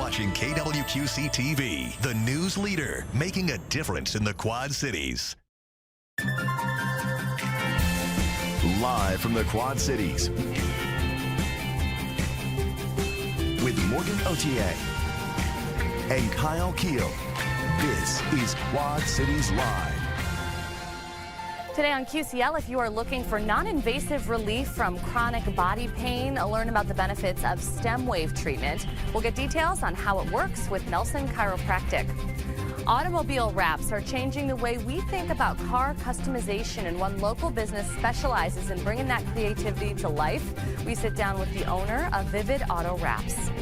watching KWQC TV, the news leader, making a difference in the Quad Cities. Live from the Quad Cities, with Morgan Otier and Kyle Keel, this is Quad Cities Live. Today on QCL, if you are looking for non-invasive relief from chronic body pain, learn about the benefits of stem wave treatment. We'll get details on how it works with Nelson Chiropractic. Automobile wraps are changing the way we think about car customization, and one local business specializes in bringing that creativity to life. We sit down with the owner of Vivid Auto Wraps.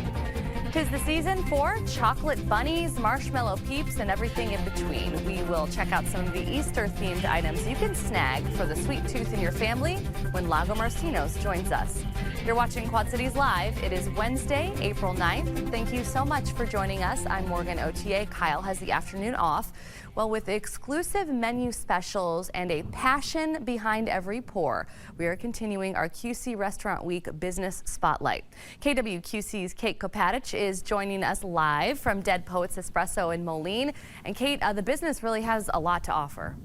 'Tis the season for chocolate bunnies, marshmallow peeps, and everything in between. We will check out some of the Easter-themed items you can snag for the sweet tooth in your family when Lago Marcinos joins us. You're watching Quad Cities Live. It is Wednesday, April 9th. Thank you so much for joining us. I'm Morgan Otier. Kyle has the afternoon off. Well, with exclusive menu specials and a passion behind every pour, we are continuing our QC Restaurant Week Business Spotlight. KWQC's Kate Kopatich is joining us live from Dead Poets Espresso in Moline. And Kate, the business really has a lot to offer.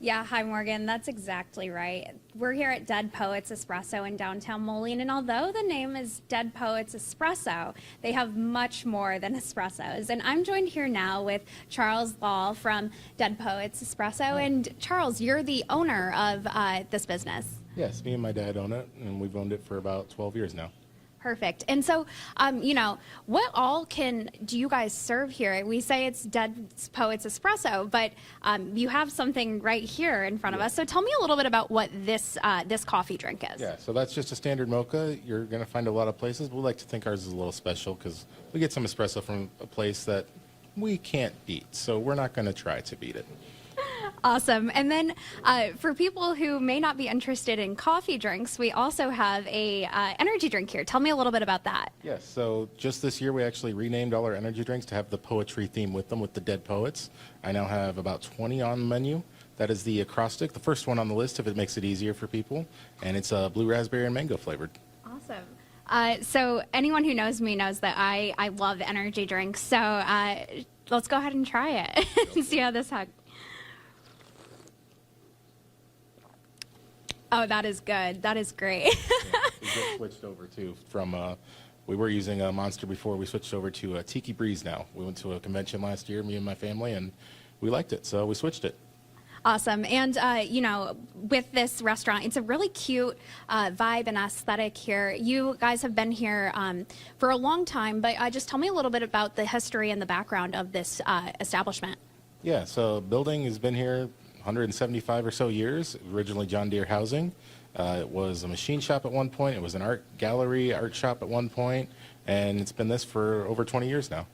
Yeah, hi Morgan, that's exactly right. We're here at Dead Poets Espresso in downtown Moline, and although the name is Dead Poets Espresso, they have much more than espressos. And I'm joined here now with Charles Law from Dead Poets Espresso. And Charles, you're the owner of this business. Yes, me and my dad own it, and we've owned it for about 12 years now. Perfect. And so, what all do you guys serve here? We say it's Dead Poets Espresso, but you have something right here in front of us. So tell me a little bit about what this coffee drink is. Yeah, so that's just a standard mocha. You're going to find a lot of places, but we like to think ours is a little special because we get some espresso from a place that we can't beat. So we're not going to try to beat it. Awesome. And then for people who may not be interested in coffee drinks, we also have a energy drink here. Tell me a little bit about that. Yes, so just this year we actually renamed all our energy drinks to have the poetry theme with them, with the Dead Poets. I now have about 20 on the menu. That is the acrostic, the first one on the list if it makes it easier for people. And it's blue raspberry and mango flavored. Awesome. So anyone who knows me knows that I love energy drinks. So let's go ahead and try it and see how this happens. Oh, that is good. That is great. Yeah, we just switched over too from we were using a Monster before. We switched over to a Tiki Breeze now. We went to a convention last year, me and my family, and we liked it, so we switched it. Awesome. And, with this restaurant, it's a really cute vibe and aesthetic here. You guys have been here for a long time, but just tell me a little bit about the history and the background of this establishment. Yeah, so building has been here 175 or so years. Originally John Deere Housing. It was a machine shop at one point. It was an art gallery, art shop at one point, and it's been this for over 20 years now.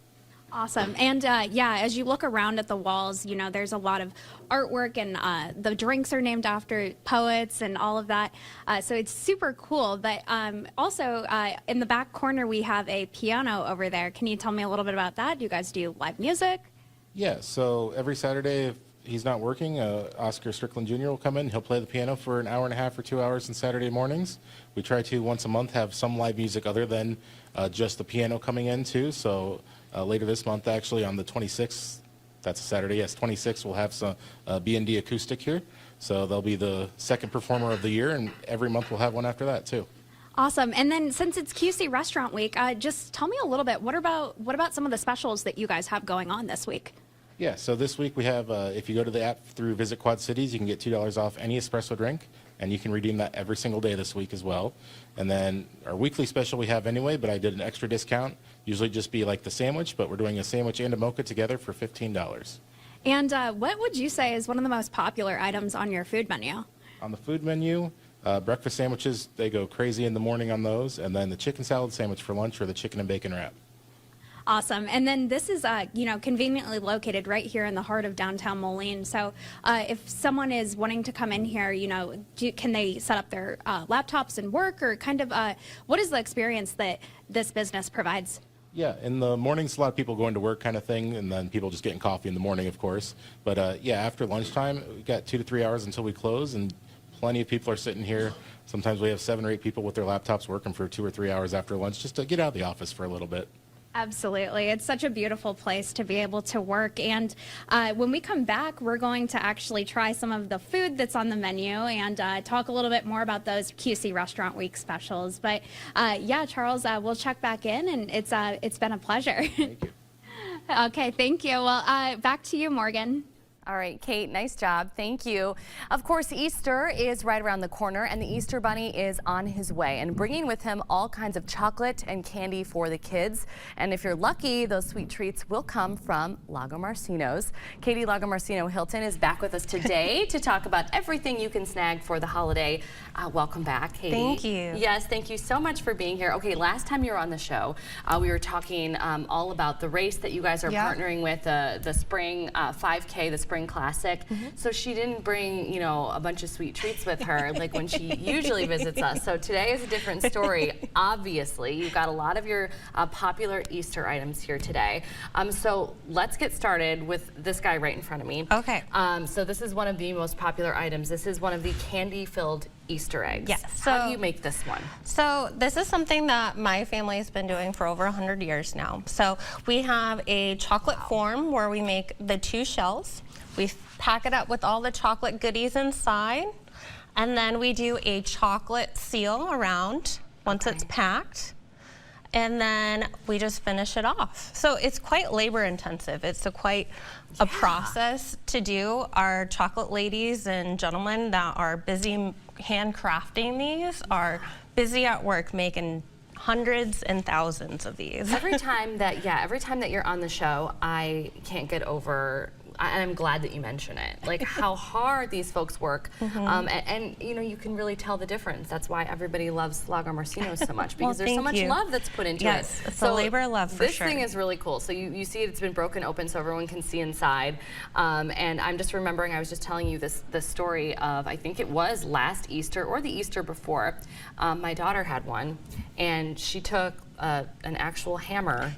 Awesome. And as you look around at the walls, there's a lot of artwork, and the drinks are named after poets and all of that. So it's super cool. But also in the back corner, we have a piano over there. Can you tell me a little bit about that? Do you guys do live music? Yeah, so every Saturday, if he's not working, Oscar Strickland Jr. will come in. He'll play the piano for an hour and a half or 2 hours on Saturday mornings. We try to, once a month, have some live music other than just the piano coming in, too. So later this month, actually, on the 26th, that's a Saturday, yes, 26th, we'll have some B&D acoustic here. So they'll be the second performer of the year, and every month we'll have one after that, too. Awesome. And then since it's QC Restaurant Week, just tell me a little bit, what about some of the specials that you guys have going on this week? Yeah, so this week we have, if you go to the app through Visit Quad Cities, you can get $2 off any espresso drink, and you can redeem that every single day this week as well. And then our weekly special we have anyway, but I did an extra discount. Usually just be like the sandwich, but we're doing a sandwich and a mocha together for $15. And what would you say is one of the most popular items on your food menu? On the food menu, breakfast sandwiches, they go crazy in the morning on those, and then the chicken salad sandwich for lunch or the chicken and bacon wrap. Awesome. And then this is, conveniently located right here in the heart of downtown Moline. So if someone is wanting to come in here, can they set up their laptops and work, or kind of what is the experience that this business provides? Yeah, in the mornings, a lot of people going to work kind of thing, and then people just getting coffee in the morning, of course. But after lunchtime, we got 2 to 3 hours until we close, and plenty of people are sitting here. Sometimes we have 7 or 8 people with their laptops working for 2 or 3 hours after lunch just to get out of the office for a little bit. Absolutely. It's such a beautiful place to be able to work. And when we come back, we're going to actually try some of the food that's on the menu and talk a little bit more about those QC Restaurant Week specials. But yeah, Charles, we'll check back in, and it's been a pleasure. Thank you. Okay, thank you. Well, back to you, Morgan. All right, Kate, nice job. Thank you. Of course, Easter is right around the corner, and the Easter Bunny is on his way and bringing with him all kinds of chocolate and candy for the kids. And if you're lucky, those sweet treats will come from Lagomarsino's. Katie Lagomarsino Hilton is back with us today to talk about everything you can snag for the holiday. Welcome back, Katie. Thank you. Yes, thank you so much for being here. Okay, last time you were on the show, we were talking all about the race that you guys are partnering with, the spring 5K, the Spring Classic. So she didn't bring, you know, a bunch of sweet treats with her like when she usually visits us. So today is a different story. Obviously, you've got a lot of your popular Easter items here today. So let's get started with this guy right in front of me. Okay. So this is one of the most popular items. This is one of the candy-filled Easter eggs. Yes. How do So- you make this one? So this is something that my family has been doing for over 100 years now. So we have a chocolate form where we make the 2 shells. We pack it up with all the chocolate goodies inside, and then we do a chocolate seal around once it's packed, and then we just finish it off. So it's quite labor intensive. It's quite a process to do. Our chocolate ladies and gentlemen that are busy handcrafting these are busy at work making hundreds and thousands of these. Every time that you're on the show, I can't get over, and I'm glad that you mention it, like how hard these folks work. And you know, you can really tell the difference. That's why everybody loves Lagomarsino so much, because there's so thank much you. love that's put into it. Yes, it's a labor of love for this sure. thing is really cool. So you see it's been broken open so everyone can see inside. And I'm just remembering, I was just telling you this story of, I think it was last Easter or the Easter before, my daughter had one, and she took an actual hammer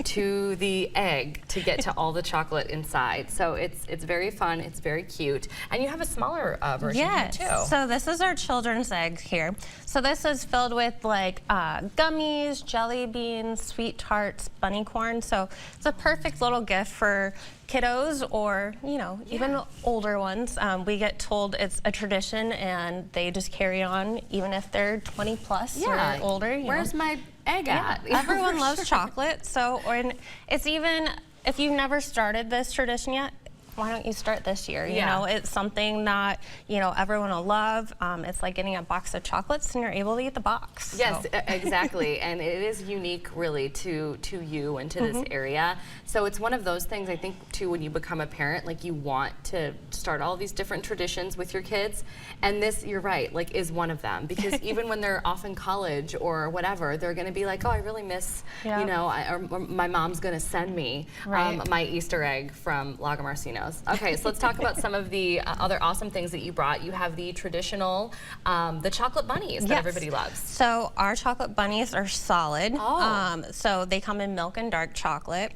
to the egg to get to all the chocolate inside. So it's very fun, it's very cute. And you have a smaller version Yes. here too. So this is our children's egg here. So this is filled with like gummies, jelly beans, sweet tarts, bunny corn. So it's a perfect little gift for kiddos or, you know, even older ones. We get told it's a tradition and they just carry on even if they're 20 plus or older. You Where's know. my egg at? Everyone For loves sure. chocolate. So, or it's even, if you've never started this tradition yet, why don't you start this year? You know, it's something that, you know, everyone will love. It's like getting a box of chocolates and you're able to eat the box. Yes, So. exactly. And it is unique really to you and to this area. So it's one of those things, I think, too, when you become a parent, like you want to start all these different traditions with your kids. And this, you're right, like is one of them. Because even when they're off in college or whatever, they're going to be like, oh, I really miss, you know, or my mom's going to send me my Easter egg from Lagomarsino's. Okay, so let's talk about some of the other awesome things that you brought. You have the traditional, the chocolate bunnies that everybody loves. So our chocolate bunnies are solid. Oh. So they come in milk and dark chocolate.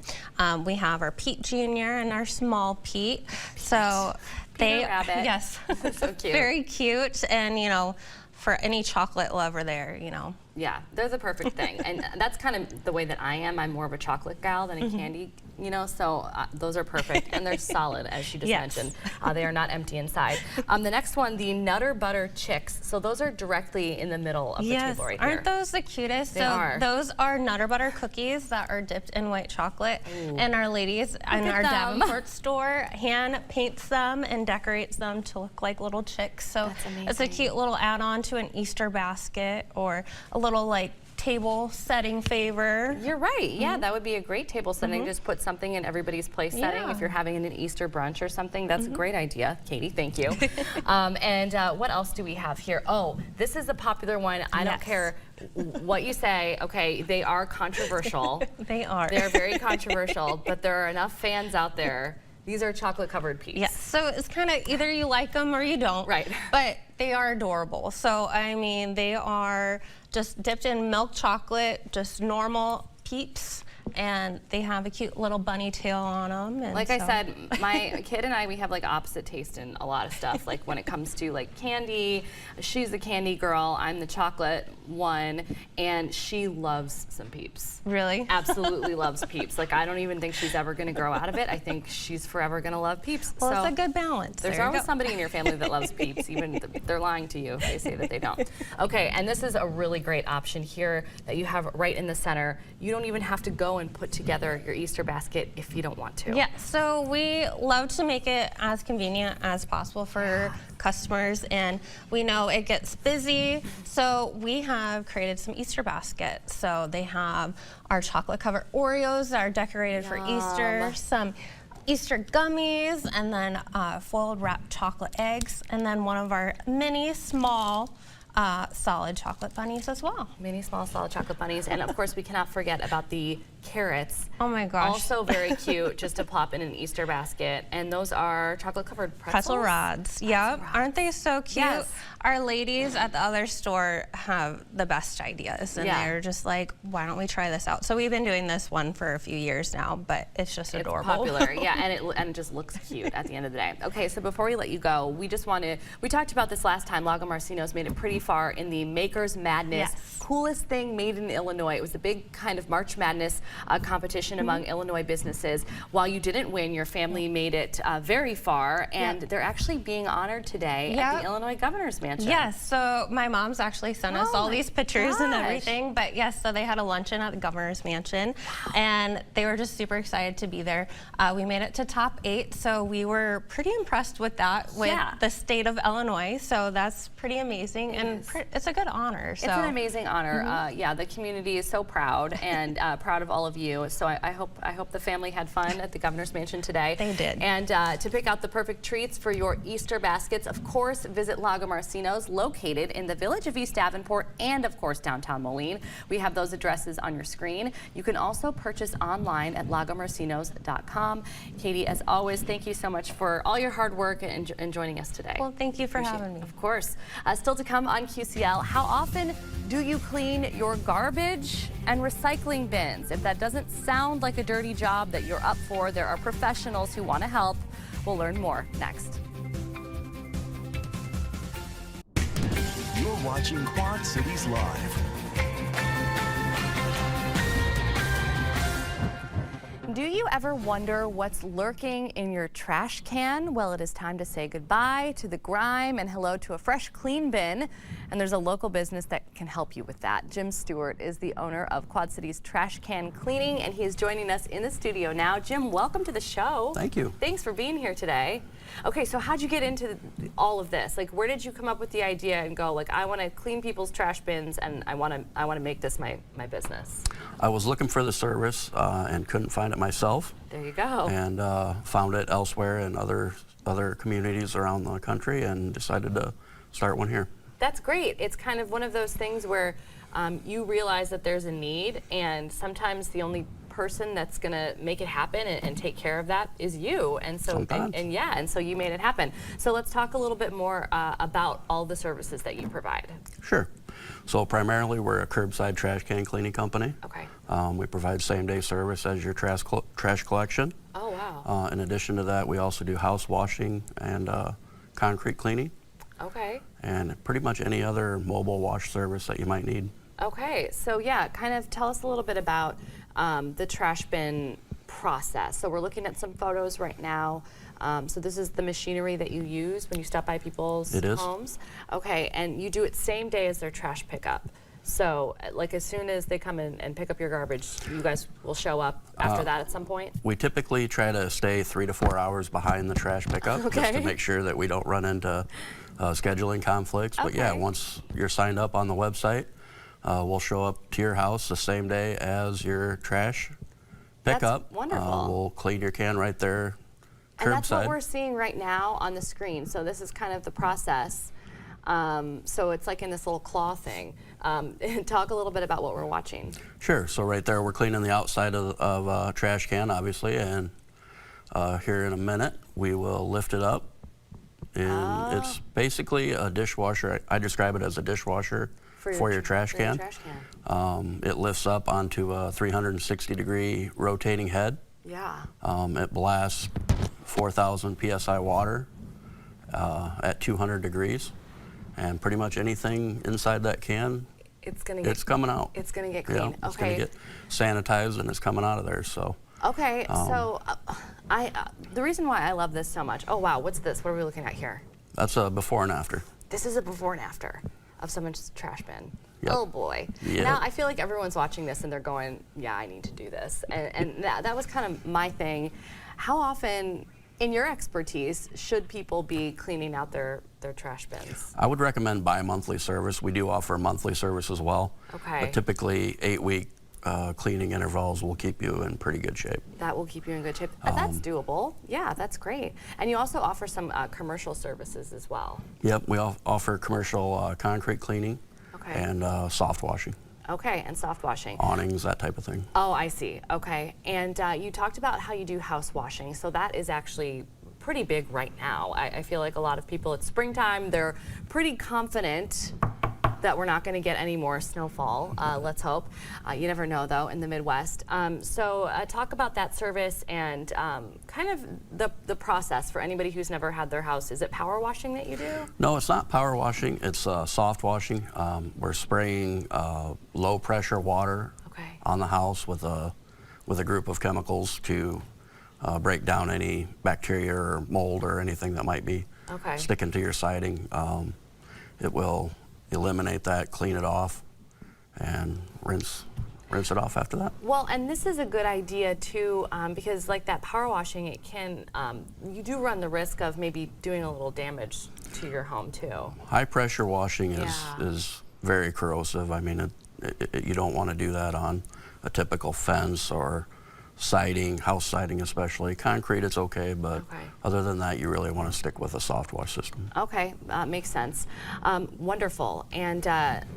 We have our Pete Jr. and our small Pete. So Peter Rabbit. yes, So cute. very cute, and you know, for any chocolate lover there, you know. Yeah, they're the perfect thing. And that's kind of the way that I am. I'm more of a chocolate gal than a candy, you know, so those are perfect. And they're solid, as you just mentioned. They are not empty inside. The next one, the Nutter Butter Chicks. So those are directly in the middle of the table right here. Aren't those the cutest? They are. Those are Nutter Butter cookies that are dipped in white chocolate. And our ladies in at our them. Davenport store hand paints them and decorates them to look like little chicks. So it's a cute little add-on to an Easter basket or a little like table setting favor. You're right. Yeah, that would be a great table setting. Just put something in everybody's place setting. Yeah. If you're having an Easter brunch or something, that's a great idea. Katie, thank you. And what else do we have here? Oh, this is a popular one. I don't care what you say. Okay, they are controversial. They are. They're very controversial, but there are enough fans out there. These are chocolate covered peas. Yes, so it's kind of either you like them or you don't. Right. But they are adorable. So, I mean, they are just dipped in milk chocolate, just normal Peeps. and they have a cute little bunny tail on them. And Like I so- said, my kid and I, we have like opposite taste in a lot of stuff. Like when it comes to like candy, she's the candy girl, I'm the chocolate one, and she loves some Peeps. Really? Absolutely loves Peeps. Like I don't even think she's ever going to grow out of it. I think she's forever going to love Peeps. Well, so it's a good balance. there's There you always go. somebody in your family that loves Peeps, even if they're lying to you if they say that they don't. Okay, and this is a really great option here that you have right in the center. You don't even have to go and put together your Easter basket if you don't want to. Yeah, so we love to make it as convenient as possible for customers, and we know it gets busy, so we have created some Easter baskets. So they have our chocolate covered Oreos that are decorated for Easter, some Easter gummies, and then foiled wrapped chocolate eggs, and then one of our mini small solid chocolate bunnies as well. Mini small solid chocolate bunnies, and of course we cannot forget about the carrots. Oh my gosh. Also very cute, just to plop in an Easter basket. And those are chocolate covered Pretzel rods. Yep. rods. Aren't they so cute? Yes. Our ladies at the other store have the best ideas, and Yeah. they're just like, why don't we try this out? So we've been doing this one for a few years now, but it's just It's adorable. popular, yeah, and it just looks cute at the end of the day. Okay, so before we let you go, we just want to, we talked about this last time, Lago Marcino's made it pretty far in the Makers Madness, Yes. coolest thing made in Illinois. It was a big kind of March Madness competition among Illinois businesses. While you didn't win, your family made it very far, and they're actually being honored today at Yep. the Illinois Governor's Mansion. Yes, so my mom's actually sent us Oh all my these pictures and gosh. everything. But yes, so they had a luncheon at the Governor's Mansion, and they were just super excited to be there. We made it to top 8, so we were pretty impressed with that, with Yeah. the state of Illinois. So that's pretty amazing, and is. it's a good honor. It's an amazing honor. Yeah, the community is so proud and proud of all of you. So I hope the family had fun at the Governor's Mansion today. They did. And to pick out the perfect treats for your Easter baskets, of course, visit Lago Marcino's, located in the village of East Davenport and, of course, downtown Moline. We have those addresses on your screen. You can also purchase online at lagomarcinos.com. Katie, as always, thank you so much for all your hard work and joining us today. Well, thank you for Appreciate having it. me. Of course. Still to come on QCL, how often do you clean your garbage and recycling bins? If that doesn't sound like a dirty job that you're up for, there are professionals who want to help. We'll learn more next. You're watching Quad Cities Live. Do you ever wonder what's lurking in your trash can? Well, it is time to say goodbye to the grime and hello to a fresh, clean bin. And there's a local business that can help you with that. Jim Stewart is the owner of Quad Cities Trash Can Cleaning, and he is joining us in the studio now. Jim, welcome to the show. Thank you. Thanks for being here today. Okay, so how'd you get into all of this? Like, where did you come up with the idea and go, like, I want to clean people's trash bins and I want to make this my business? I was looking for the service and couldn't find it myself, There you go. and found it elsewhere in other communities around the country, and decided to start one here. That's great. It's kind of one of those things where you realize that there's a need, and sometimes the only person that's going to make it happen and take care of that is you. And so, Sometimes. and so you made it happen. So let's talk a little bit more about all the services that you provide. Sure. So primarily, we're a curbside trash can cleaning company. Okay. We provide same-day service as your trash collection. Oh, wow. In addition to that, we also do house washing and concrete cleaning, Okay. and pretty much any other mobile wash service that you might need. Okay. So yeah, kind of tell us a little bit about the trash bin process. So we're looking at some photos right now. So this is the machinery that you use when you stop by people's It is. homes. Okay, and you do it same day as their trash pickup. So like as soon as they come in and pick up your garbage, you guys will show up after that at some point? We typically try to stay 3 to 4 hours behind the trash pickup, just Okay. to make sure that we don't run into scheduling conflicts. But yeah, Okay. once you're signed up on the website, we'll show up to your house the same day as your trash pickup. That's wonderful. We'll clean your can right there, And that's what curbside. we're seeing right now on the screen. So this is kind of the process. So it's like in this little claw thing. Talk a little bit about what we're watching. Sure. So right there, we're cleaning the outside of a trash can, obviously, and here in a minute, we will lift it up, and it's basically a dishwasher. I describe it as a dishwasher for your trash can. It lifts up onto a 360-degree rotating head. Yeah. It blasts 4,000 psi water at 200 degrees, and pretty much anything inside that can, It's gonna get. it's coming out. It's gonna get clean. Yeah, it's okay. gonna get sanitized and it's coming out of there. So. Okay. So, the reason why I love this so much. Oh wow, what's this? What are we looking at here? That's a before and after. This is a before and after of someone's trash bin. Yep. Oh boy. Yep. Now I feel like everyone's watching this and they're going, yeah, I need to do this. And that was kind of my thing. How often, in your expertise, should people be cleaning out their trash bins? I would recommend bi-monthly service. We do offer a monthly service as well. Okay. But typically 8-week cleaning intervals will keep you in pretty good shape. That will keep you in good shape. That's doable. Yeah, that's great. And you also offer some commercial services as well. Yep, we offer commercial concrete cleaning Okay. and soft washing, Okay, and soft washing. awnings, that type of thing. Oh, I see. Okay. And you talked about how you do house washing. So that is actually pretty big right now. I feel like a lot of people, it's springtime, they're pretty confident that we're not going to get any more snowfall. Let's hope. You never know, though, in the Midwest. So talk about that service and kind of the process for anybody who's never had their house. Is it power washing that you do? No, it's not power washing, it's soft washing. We're spraying low pressure water Okay. on the house with a group of chemicals to break down any bacteria or mold or anything that might be Okay. sticking to your siding. It will eliminate that, clean it off, and rinse it off after that. Well, and this is a good idea too, because like that power washing, it can, you do run the risk of maybe doing a little damage to your home too. High pressure washing Yeah. is very corrosive. I mean, you don't want to do that on a typical fence or siding, house siding especially. Concrete, it's okay, but Okay. other than that, you really want to stick with a soft wash system. Okay, makes sense. Wonderful. And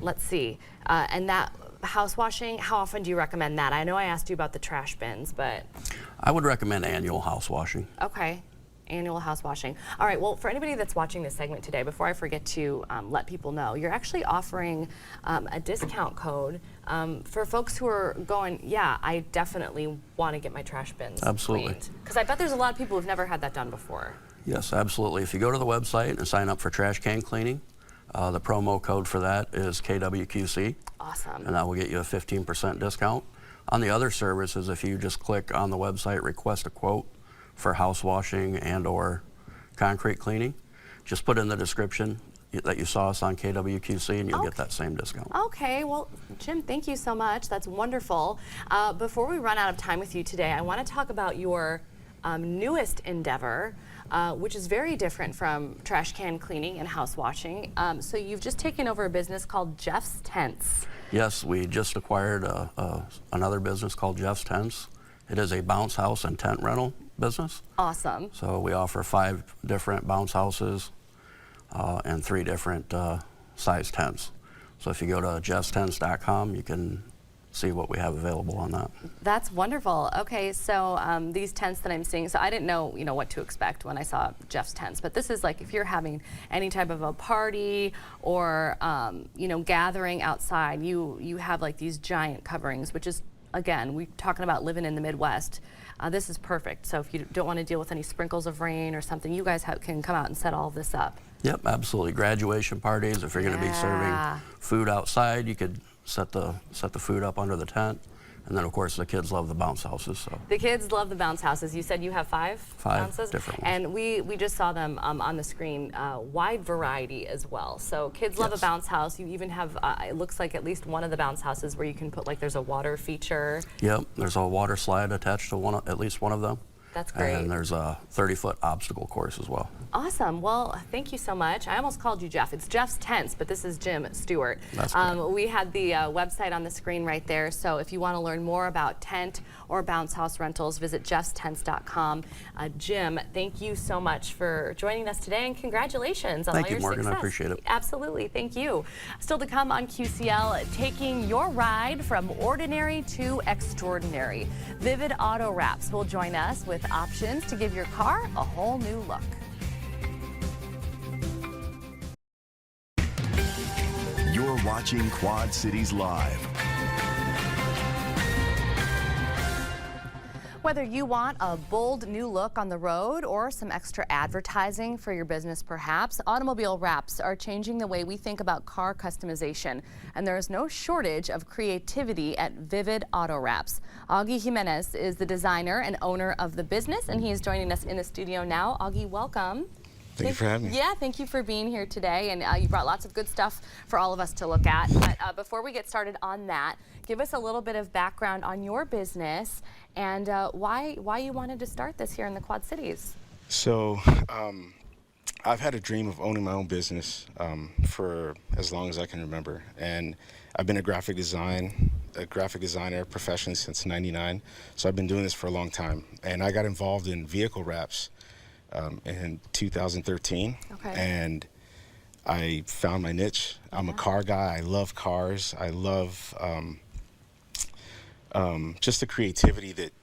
let's see, and that house washing, how often do you recommend that? I know I asked you about the trash bins, but I would recommend annual house washing. okay. Annual house washing. All right, well, for anybody that's watching this segment today, before I forget to let people know, you're actually offering a discount code for folks who are going, yeah, I definitely want to get my trash bins Absolutely. cleaned. Because I bet there's a lot of people who've never had that done before. Yes, absolutely. If you go to the website and sign up for trash can cleaning, the promo code for that is KWQC. Awesome. And that will get you a 15% discount. On the other services, if you just click on the website, request a quote for house washing and or concrete cleaning, just put in the description that you saw us on KWQC and you'll get that same discount. Okay, well, Jim, thank you so much. That's wonderful. Before we run out of time with you today, I want to talk about your newest endeavor, which is very different from trash can cleaning and house washing. So you've just taken over a business called Jeff's Tents. Yes, we just acquired another business called Jeff's Tents. It is a bounce house and tent rental business. Awesome. So we offer 5 different bounce houses and 3 different size tents. So if you go to jeffstents.com, you can see what we have available on that. That's wonderful. Okay, so these tents that I'm seeing, so I didn't know, what to expect when I saw Jeff's Tents, but this is like if you're having any type of a party or, gathering outside, you have like these giant coverings, which is, again, we're talking about living in the Midwest. This is perfect. So if you don't want to deal with any sprinkles of rain or something, you guys can come out and set all of this up. Yep, absolutely. Graduation parties, if you're going to be Yeah. serving food outside, you could set the food up under the tent. And then, of course, the kids love the bounce houses. So The kids love the bounce houses. You said you have 5 5 bounces? different ones. And we just saw them on the screen, wide variety as well. So kids love a Yes. bounce house. You even have, it looks like at least one of the bounce houses where you can put, like, there's a water feature. Yep, there's a water slide attached to at least one of them. That's great. And there's a 30-foot obstacle course as well. Awesome. Well, thank you so much. I almost called you Jeff. It's Jeff's Tents, but this is Jim Stewart. That's correct. We had the website on the screen right there. So if you want to learn more about tent or bounce house rentals, visit jeffstents.com. Jim, thank you so much for joining us today, and congratulations on Thank all you, your Morgan. I success. appreciate it. Absolutely. Thank you. Still to come on QCL, taking your ride from ordinary to extraordinary. Vivid Auto Wraps will join us with options to give your car a whole new look. watching Quad Cities Live. Whether you want a bold new look on the road or some extra advertising for your business perhaps, automobile wraps are changing the way we think about car customization. And there is no shortage of creativity at Vivid Auto Wraps. Augie Jimenez is the designer and owner of the business, and he is joining us in the studio now. Augie, welcome. Thank you for having me. Yeah, thank you for being here today. And you brought lots of good stuff for all of us to look at. But before we get started on that, give us a little bit of background on your business and why you wanted to start this here in the Quad Cities. So I've had a dream of owning my own business for as long as I can remember. And I've been a graphic designer professionally since '99. So I've been doing this for a long time. And I got involved in vehicle wraps in 2013, and I found my niche. I'm a car guy. I love cars. I love just the creativity that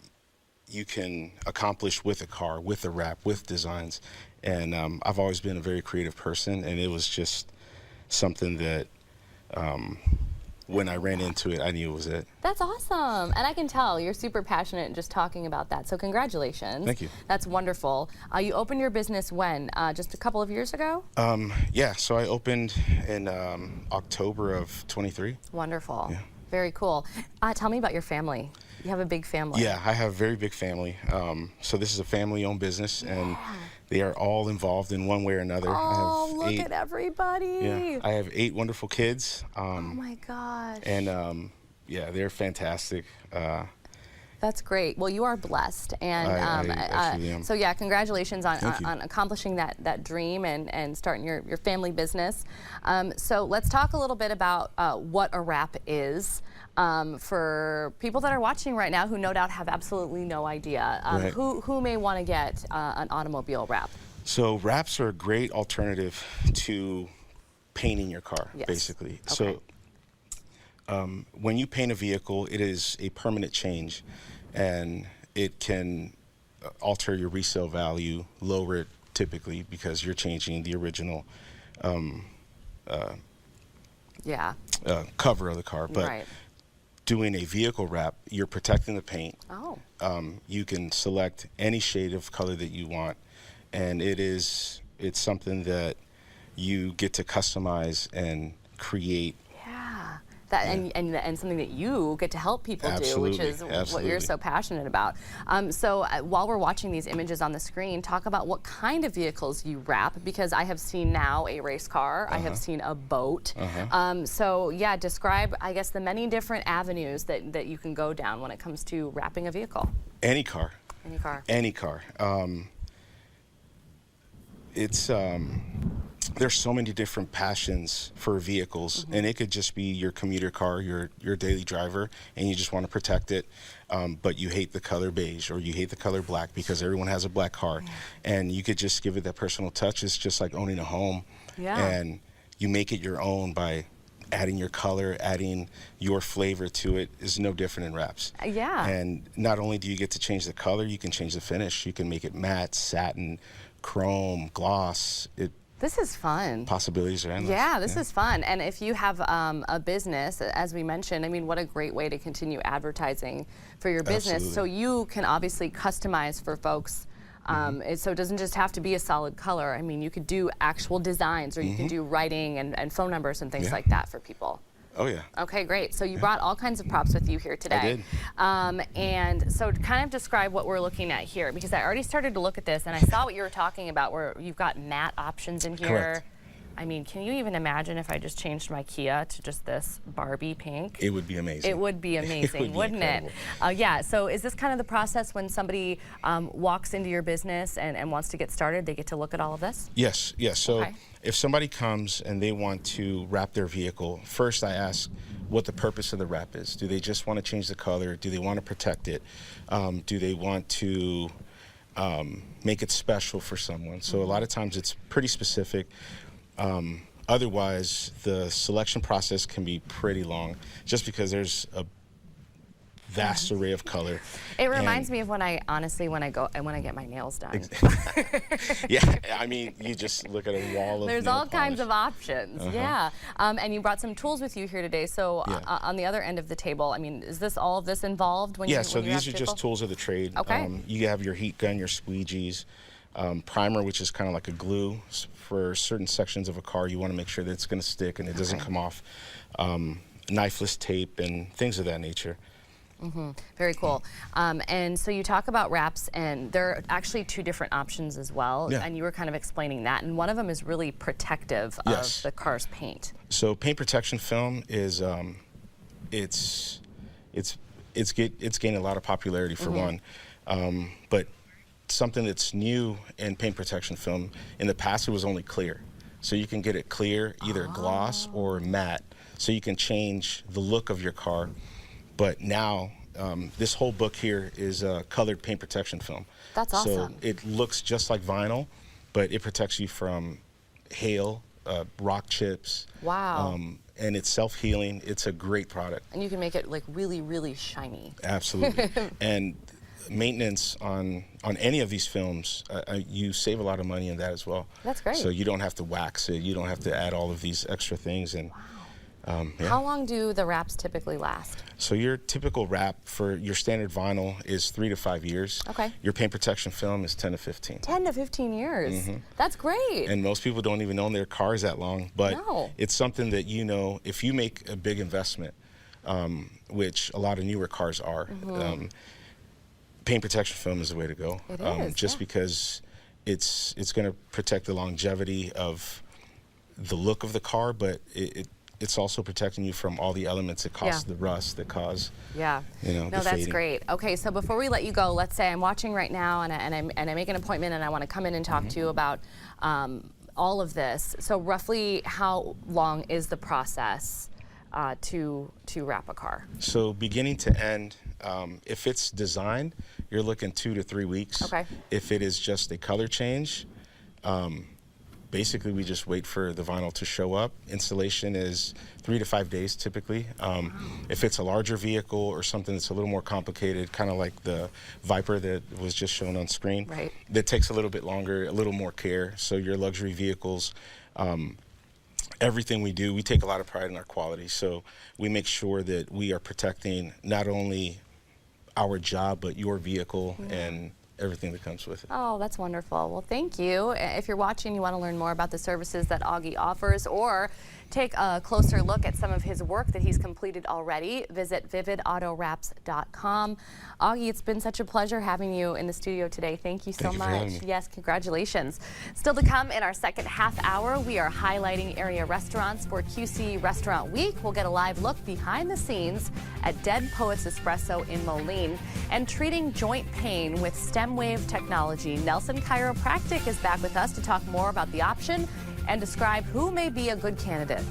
you can accomplish with a car, with a wrap, with designs. And I've always been a very creative person, and it was just something that when I ran into it, I knew it was it. That's awesome. And I can tell you're super passionate just talking about that. So congratulations. Thank you. That's wonderful. You opened your business when? Just a couple of years ago? Yeah, so I opened in October of 23. Wonderful. Yeah. Very cool. Tell me about your family. You have a big family. Yeah, I have a very big family. So this is a family-owned business, and they are all involved in one way or another. Oh, I have look at everybody. Yeah, I have 8 wonderful kids. Oh my gosh. And yeah, they're fantastic. That's great. Well, you are blessed, and I truly am. so yeah, congratulations on Thank you. accomplishing that dream and starting your family business. So let's talk a little bit about what a wrap is for people that are watching right now who no doubt have absolutely no idea. Right. Who may want to get an automobile wrap? So wraps are a great alternative to painting your car, Yes. basically. Okay. So when you paint a vehicle, it is a permanent change, and it can alter your resale value, lower it typically because you're changing the original cover of the car. But Right. doing a vehicle wrap, you're protecting the paint. Oh. You can select any shade of color that you want, and it's something that you get to customize and create. Yeah. That, and something that you get to help people do, which is what you're so passionate about. So while we're watching these images on the screen, talk about what kind of vehicles you wrap, because I have seen now a race car, I have seen a boat. So yeah, describe, I guess, the many different avenues that you can go down when it comes to wrapping a vehicle. Any car. Any car. Any car. There's so many different passions for vehicles, and it could just be your commuter car, your daily driver, and you just want to protect it, but you hate the color beige or you hate the color black because everyone has a black car, and you could just give it that personal touch. It's just like owning a home, and you make it your own by adding your color, adding your flavor to it. Is no different in wraps. Yeah. And not only do you get to change the color, you can change the finish. You can make it matte, satin, chrome, gloss. This is fun. Possibilities are endless. Yeah, this is fun. And if you have a business, as we mentioned, I mean, what a great way to continue advertising for your business. Absolutely. So you can obviously customize for folks. So it doesn't just have to be a solid color. I mean, you could do actual designs, or you can do writing and phone numbers and things like that for people. Oh, yeah. Okay, great. So you brought all kinds of props with you here today. I did. And so to kind of describe what we're looking at here, because I already started to look at this and I saw what you were talking about, where you've got matte options in here. Correct. I mean, can you even imagine if I just changed my Kia to just this Barbie pink? It would be amazing. It would be amazing, wouldn't it? Yeah, so is this kind of the process when somebody walks into your business and wants to get started, they get to look at all of this? Yes, yes. So if somebody comes and they want to wrap their vehicle, first I ask what the purpose of the wrap is. Do they just want to change the color? Do they want to protect it? Do they want to make it special for someone? So a lot of times it's pretty specific. Otherwise, the selection process can be pretty long, just because there's a vast array of color. It reminds me of when I get my nails done. Yeah, I mean, you just look at a wall of There's nail all kinds polish. of options. Yeah. And you brought some tools with you here today. So on the other end of the table, I mean, is this all of this involved when Yeah, you so when you these have are just people? tools of the trade. Okay. You have your heat gun, your squeegees, primer, which is kind of like a glue for certain sections of a car. You want to make sure that it's going to stick and it doesn't come off. Knifeless tape and things of that nature. Very cool. And so you talk about wraps, and there are actually two different options as well. Yeah. And you were kind of explaining that. And one of them is really protective Yes. of the car's paint. So paint protection film is it's gained a lot of popularity for one, but something that's new in paint protection film, in the past it was only clear. So you can get it clear, either gloss or matte, so you can change the look of your car. But now this whole book here is colored paint protection film. That's awesome. So it looks just like vinyl, but it protects you from hail, rock chips. Wow. And it's self-healing. It's a great product. And you can make it like really, really shiny. Absolutely. And maintenance on any of these films, you save a lot of money in that as well. That's great. So you don't have to wax it. You don't have to add all of these extra things. And yeah. How long do the wraps typically last? So your typical wrap for your standard vinyl is 3 to 5 years. Okay. Your paint protection film is 10 to 15. 10 to 15 years. That's great. And most people don't even own their cars that long, but No. it's something that, you know, if you make a big investment, which a lot of newer cars are, paint protection film is the way to go. It is, just yeah. because it's going to protect the longevity of the look of the car, but it's also protecting you from all the elements that cause the rust, that cause, Yeah. you know, No, the that's fading. great. Okay, so before we let you go, let's say I'm watching right now and I make an appointment and I want to come in and talk to you about all of this. So roughly how long is the process to wrap a car? So beginning to end, if it's designed, you're looking 2 to 3 weeks. Okay. If it is just a color change, basically we just wait for the vinyl to show up. Installation is 3 to 5 days typically. If it's a larger vehicle or something that's a little more complicated, kind of like the Viper that was just shown on screen, Right. that takes a little bit longer, a little more care. So your luxury vehicles, everything we do, we take a lot of pride in our quality. So we make sure that we are protecting not only our job, but your vehicle and everything that comes with it. Oh, that's wonderful. Well, thank you. If you're watching, you want to learn more about the services that Augie offers or take a closer look at some of his work that he's completed already, visit vividautorapps.com. Augie, it's been such a pleasure having you in the studio today. Thank you so Thank you for much. having me. Yes, congratulations. Still to come in our second half hour, we are highlighting area restaurants for QC Restaurant Week. We'll get a live look behind the scenes at Dead Poets Espresso in Moline and treating joint pain with StemWave technology. Nelson Chiropractic is back with us to talk more about the option and describe who may be a good candidate.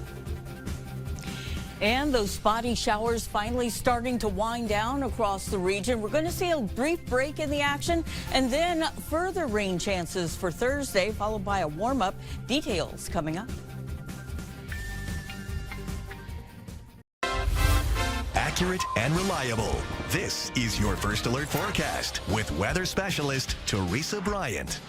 And those spotty showers finally starting to wind down across the region. We're going to see a brief break in the action and then further rain chances for Thursday, followed by a warm-up. Details coming up. Accurate and reliable. This is your First Alert forecast with weather specialist Teresa Bryant.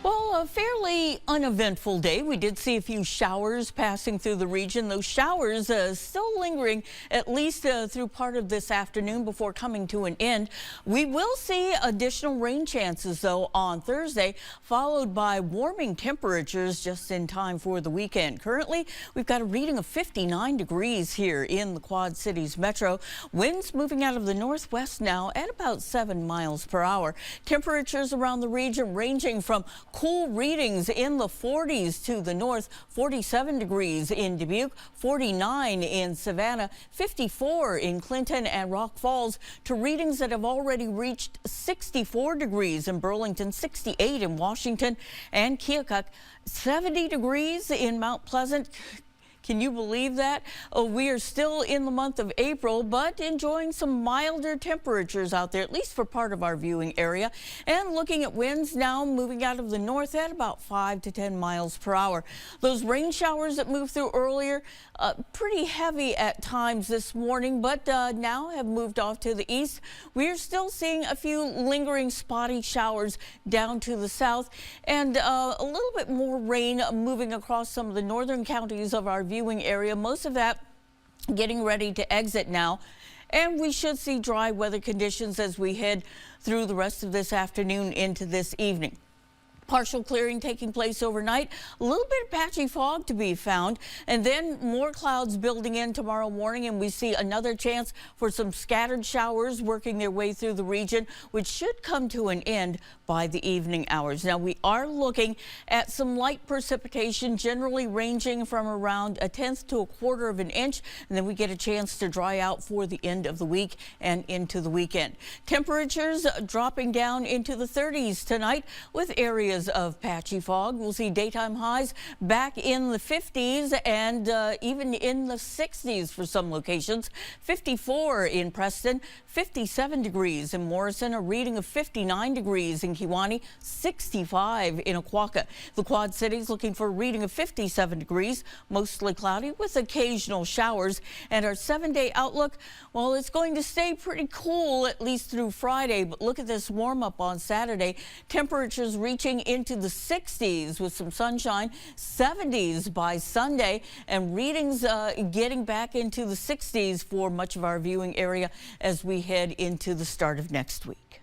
Well, a fairly uneventful day. We did see a few showers passing through the region. Those showers still lingering at least through part of this afternoon before coming to an end. We will see additional rain chances, though, on Thursday, followed by warming temperatures just in time for the weekend. Currently, we've got a reading of 59 degrees here in the Quad Cities metro. Winds moving out of the northwest now at about 7 miles per hour. Temperatures around the region ranging from cool readings in the 40s to the north, 47 degrees in Dubuque, 49 in Savannah, 54 in Clinton and Rock Falls, to readings that have already reached 64 degrees in Burlington, 68 in Washington and Keokuk, 70 degrees in Mount Pleasant. Can you believe that? Oh, we are still in the month of April, but enjoying some milder temperatures out there, at least for part of our viewing area. And looking at winds now moving out of the north at about 5 to 10 miles per hour. Those rain showers that moved through earlier, pretty heavy at times this morning, but now have moved off to the east. We are still seeing a few lingering spotty showers down to the south, and a little bit more rain moving across some of the northern counties of our viewing area. Most of that getting ready to exit now. And we should see dry weather conditions as we head through the rest of this afternoon into this evening. Partial clearing taking place overnight, a little bit of patchy fog to be found, and then more clouds building in tomorrow morning, and we see another chance for some scattered showers working their way through the region, which should come to an end by the evening hours. Now, we are looking at some light precipitation, generally ranging from around 1/10 to 1/4 of an inch, and then we get a chance to dry out for the end of the week and into the weekend. Temperatures dropping down into the 30s tonight with areas of patchy fog. We'll see daytime highs back in the 50s and even in the 60s for some locations. 54 in Preston, 57 degrees in Morrison, a reading of 59 degrees in Kewanee, 65 in Aquaka. The Quad Cities looking for a reading of 57 degrees, mostly cloudy with occasional showers. And our 7-day outlook, well, it's going to stay pretty cool at least through Friday, but look at this warm up on Saturday. Temperatures reaching into the 60s with some sunshine, 70s by Sunday, and readings getting back into the 60s for much of our viewing area as we head into the start of next week.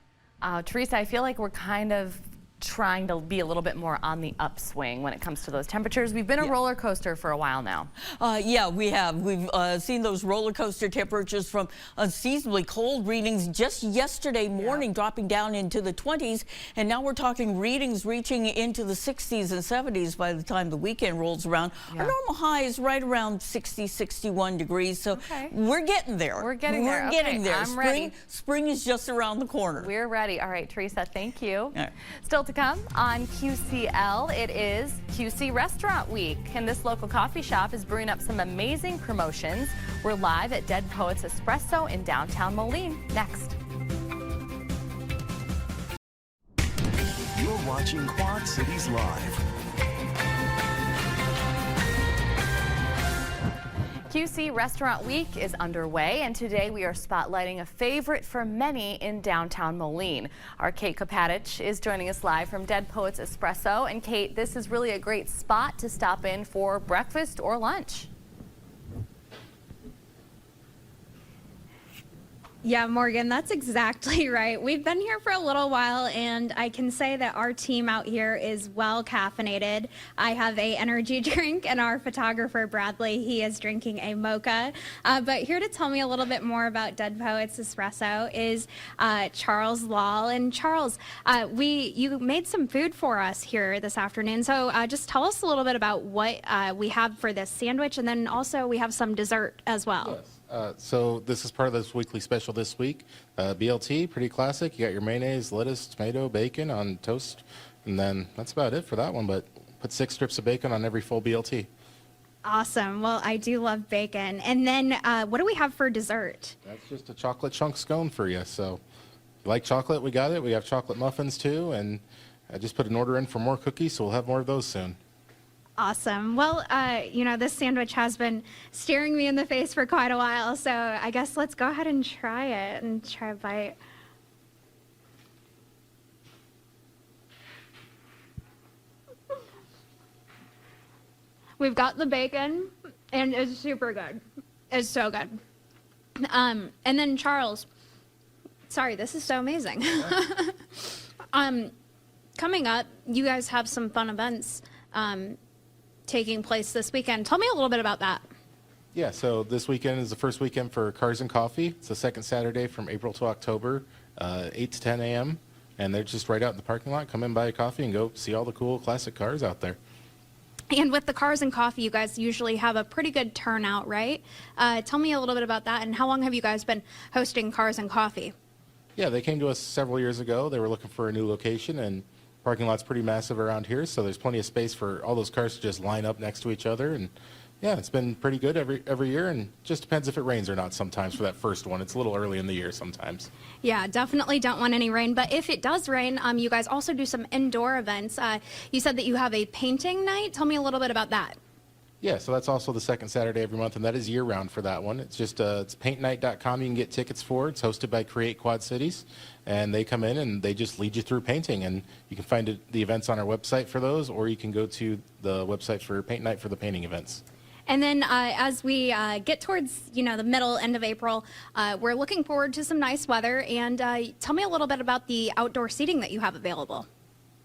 Teresa, I feel like we're kind of trying to be a little bit more on the upswing when it comes to those temperatures. We've been a roller coaster for a while now. Yeah, we have. We've seen those roller coaster temperatures from unseasonably cold readings just yesterday morning, dropping down into the 20s. And now we're talking readings reaching into the 60s and 70s by the time the weekend rolls around. Our normal high is right around 60, 61 degrees. So we're getting there. We're getting there. We're getting there. I'm ready. Spring is just around the corner. We're ready. All right, Teresa, thank you. All right. Still to come on QCL, it is QC Restaurant Week, and this local coffee shop is brewing up some amazing promotions. We're live at Dead Poets Espresso in downtown Moline. Next. You're watching Quad Cities Live. QC Restaurant Week is underway, and today we are spotlighting a favorite for many in downtown Moline. Our Kate Kopatich is joining us live from Dead Poets Espresso. And Kate, this is really a great spot to stop in for breakfast or lunch. Yeah, Morgan, that's exactly right. We've been here for a little while, and I can say that our team out here is well caffeinated. I have a energy drink, and our photographer, Bradley, he is drinking a mocha. But here to tell me a little bit more about Dead Poets Espresso is Charles Lahl. And Charles, you made some food for us here this afternoon. So just tell us a little bit about what we have for this sandwich, and then also we have some dessert as well. Yes. So this is part of this weekly special this week. BLT, pretty classic. You got your mayonnaise, lettuce, tomato, bacon on toast, and then that's about it for that one. But put 6 strips of bacon on every full BLT. Awesome. Well, I do love bacon. And then what do we have for dessert? That's just a chocolate chunk scone for you. So if you like chocolate, we got it. We have chocolate muffins too, and I just put an order in for more cookies, so we'll have more of those soon. Awesome. Well, this sandwich has been staring me in the face for quite a while, so I guess let's go ahead and try it and try a bite. We've got the bacon, and it's super good. It's so good. And then Charles, sorry, this is so amazing. Coming up, you guys have some fun events taking place this weekend. Tell me a little bit about that. Yeah, so this weekend is the first weekend for Cars and Coffee. It's the second Saturday from April to October, 8 to 10 a.m. And they're just right out in the parking lot. Come in, buy a coffee, and go see all the cool classic cars out there. And with the Cars and Coffee, you guys usually have a pretty good turnout, right? Tell me a little bit about that, and how long have you guys been hosting Cars and Coffee? Yeah, they came to us several years ago. They were looking for a new location, and parking lot's pretty massive around here, so there's plenty of space for all those cars to just line up next to each other, and Yeah, it's been pretty good every year, and just depends if it rains or not sometimes for that first one. It's a little early in the year sometimes. Yeah, definitely don't want any rain. But if it does rain, you guys also do some indoor events. You said that you have a painting night. Tell me a little bit about that. Yeah, so that's also the second Saturday every month, and that is year-round for that one. It's just it's paintnight.com. You can get tickets for it. It's hosted by Create Quad Cities, and they come in and they just lead you through painting. And you can find the events on our website for those, or you can go to the website for Paint Night for the painting events. And then as we get towards, the middle, end of April, we're looking forward to some nice weather. And tell me a little bit about the outdoor seating that you have available.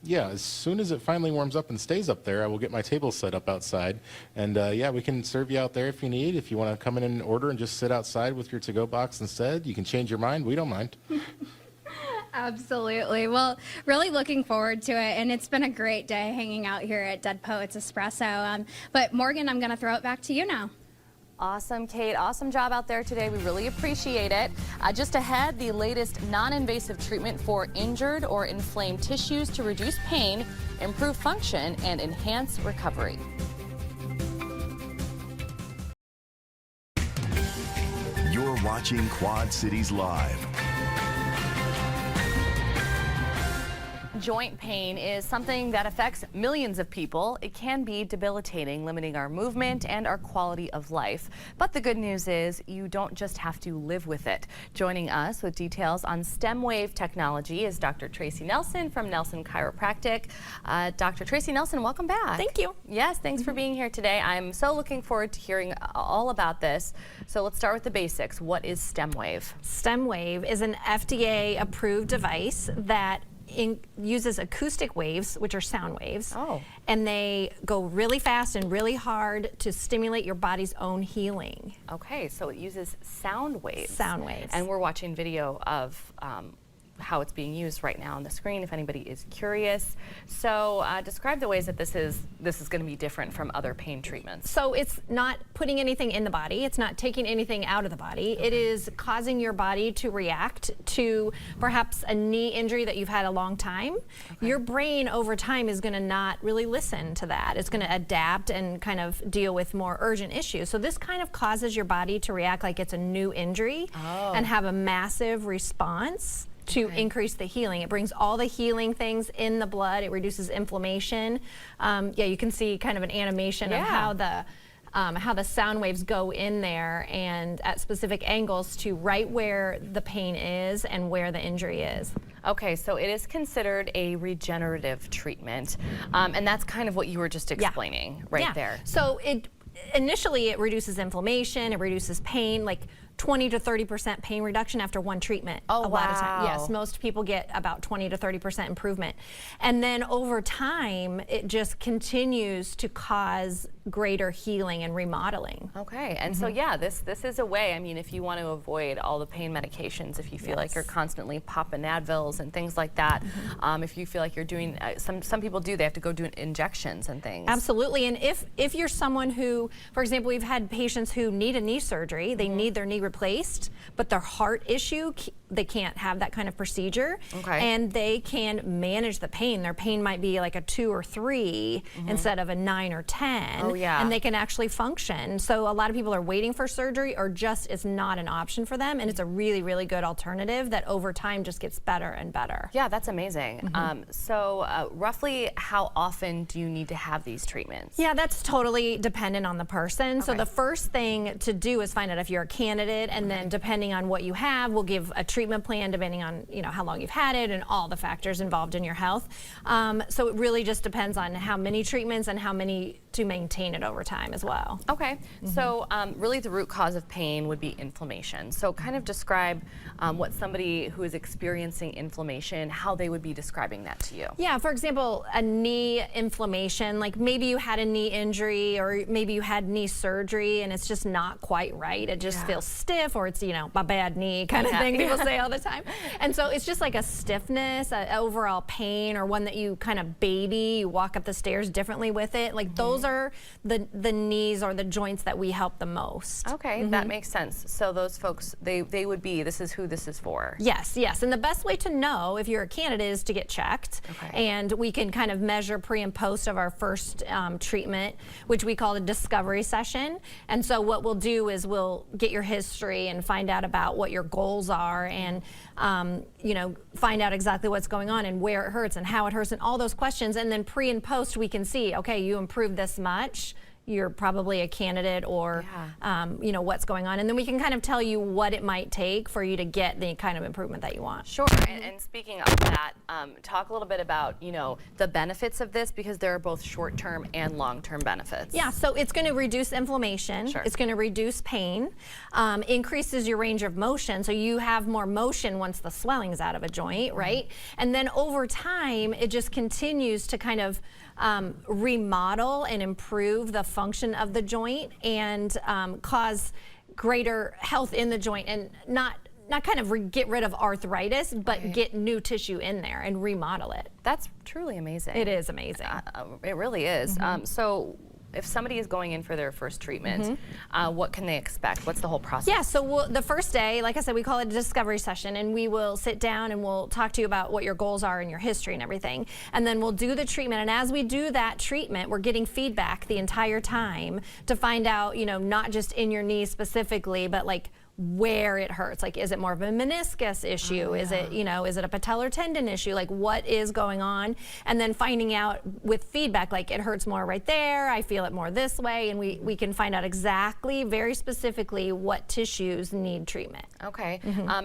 Yeah, as soon as it finally warms up and stays up there, I will get my table set up outside. And yeah, we can serve you out there if you need. If you want to come in and order and just sit outside with your to-go box instead, you can change your mind. We don't mind. Absolutely. Well, really looking forward to it. And it's been a great day hanging out here at Dead Poets Espresso. But Morgan, I'm going to throw it back to you now. Awesome, Kate. Awesome job out there today. We really appreciate it. Just ahead, the latest non-invasive treatment for injured or inflamed tissues to reduce pain, improve function, and enhance recovery. You're watching Quad Cities Live. Joint pain is something that affects millions of people. It can be debilitating, limiting our movement and our quality of life. But the good news is you don't just have to live with it. Joining us with details on stem wave technology is Dr. Tracy Nelson from Nelson Chiropractic. Dr. Tracy Nelson, welcome back. Thank you. Yes, thanks for being here today. I'm so looking forward to hearing all about this. So let's start with the basics. What is stem wave? Stem wave is an FDA approved device that uses acoustic waves, which are sound waves, and they go really fast and really hard to stimulate your body's own healing. Okay, so it uses sound waves. Sound waves. And we're watching video of how it's being used right now on the screen if anybody is curious. So describe the ways that this is going to be different from other pain treatments. So it's not putting anything in the body. It's not taking anything out of the body. It is causing your body to react to perhaps a knee injury that you've had a long time. Your brain over time is going to not really listen to that. It's going to adapt and kind of deal with more urgent issues. So this kind of causes your body to react like it's a new injury and have a massive response to increase the healing. It brings all the healing things in the blood. It reduces inflammation. Yeah, you can see kind of an animation of how the sound waves go in there and at specific angles to right where the pain is and where the injury is. Okay, so it is considered a regenerative treatment, and that's kind of what you were just explaining there. So initially it reduces inflammation, it reduces pain, like 20 to 30% pain reduction after one treatment. Oh, a lot of time. Yes, most people get about 20 to 30% improvement. And then over time, it just continues to cause greater healing and remodeling. Okay, and so yeah, this is a way, I mean, if you want to avoid all the pain medications, if you feel like you're constantly popping Advils and things like that, if you feel like you're doing, some people do, they have to go do injections and things. Absolutely, and if you're someone who, for example, we've had patients who need a knee surgery, they need their knee replaced, but their heart issue, they can't have that kind of procedure, and they can manage the pain. Their pain might be like a 2 or 3 instead of a 9 or 10, and they can actually function. So a lot of people are waiting for surgery or just it's not an option for them, and it's a really, really good alternative that over time just gets better and better. Yeah, that's amazing. So roughly how often do you need to have these treatments? Yeah, that's totally dependent on the person. So the first thing to do is find out if you're a candidate, and then depending on what you have, we'll give a treatment plan depending on how long you've had it and all the factors involved in your health. So it really just depends on how many treatments and how many to maintain it over time as well. Okay, so really the root cause of pain would be inflammation. So kind of describe what somebody who is experiencing inflammation, how they would be describing that to you. Yeah, for example, a knee inflammation, like maybe you had a knee injury or maybe you had knee surgery and it's just not quite right. It just feels stiff, or it's, a bad knee kind of thing people say all the time. And so it's just like a stiffness, an overall pain, or one that you kind of baby, you walk up the stairs differently with it. Like those are the knees or the joints that we help the most. Okay, that makes sense. So those folks, they would be, this is who this is for. Yes, yes. And the best way to know if you're a candidate is to get checked. Okay. And we can kind of measure pre and post of our first treatment, which we call a discovery session. And so what we'll do is we'll get your history and find out about what your goals are and, you know, find out exactly what's going on and where it hurts and how it hurts and all those questions. And then pre and post, we can see, okay, you improved this much. You're probably a candidate or, you know, what's going on. And then we can kind of tell you what it might take for you to get the kind of improvement that you want. Sure. And speaking of that, talk a little bit about, you know, the benefits of this, because there are both short-term and long-term benefits. Yeah, so it's going to reduce inflammation. Sure. It's going to reduce pain, increases your range of motion, so you have more motion once the swelling is out of a joint, right? And then over time, it just continues to kind of remodel and improve the function of the joint and cause greater health in the joint, and not kind of get rid of arthritis, but get new tissue in there and remodel it. That's truly amazing. It is amazing. It really is. So if somebody is going in for their first treatment, what can they expect? What's the whole process? Yeah, so the first day, like I said, we call it a discovery session, and we will sit down and we'll talk to you about what your goals are and your history and everything. And then we'll do the treatment, and as we do that treatment, we're getting feedback the entire time to find out, you know, not just in your knee specifically, but like where it hurts. Like, is it more of a meniscus issue? Is it, you know, is it a patellar tendon issue? Like, what is going on? And then finding out with feedback, like, it hurts more right there, I feel it more this way, and we can find out exactly, very specifically, what tissues need treatment. Okay.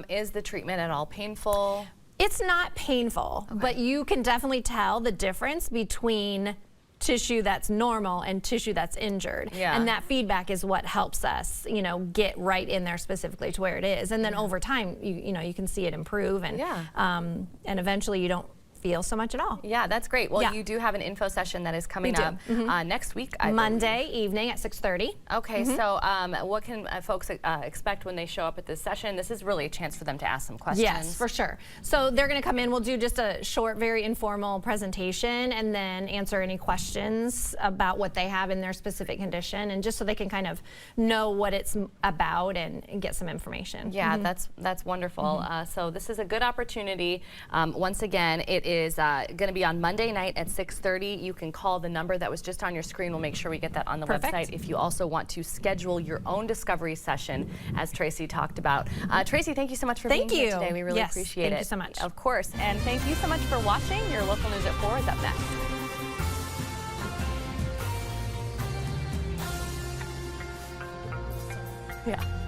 Is the treatment at all painful? It's not painful, but you can definitely tell the difference between tissue that's normal and tissue that's injured. Yeah. And that feedback is what helps us, you know, get right in there specifically to where it is. And then over time, you know, you can see it improve, and and eventually you don't feel so much at all. Yeah, that's great. Well, you do have an info session that is coming up next week, I Monday believe. evening at 6:30. Okay, so what can folks expect when they show up at this session? This is really a chance for them to ask some questions. Yes, for sure. So they're going to come in. We'll do just a short, very informal presentation, and then answer any questions about what they have in their specific condition, and just so they can kind of know what it's about and get some information. Yeah, that's wonderful. So this is a good opportunity. Once again, it is going to be on Monday night at 6:30. You can call the number that was just on your screen. We'll make sure we get that on the website if you also want to schedule your own discovery session, as Tracy talked about. Tracy, thank you so much for being here today. We really appreciate it. Thank you so much. Of course. And thank you so much for watching. Your Local News at 4 is up next. Yeah.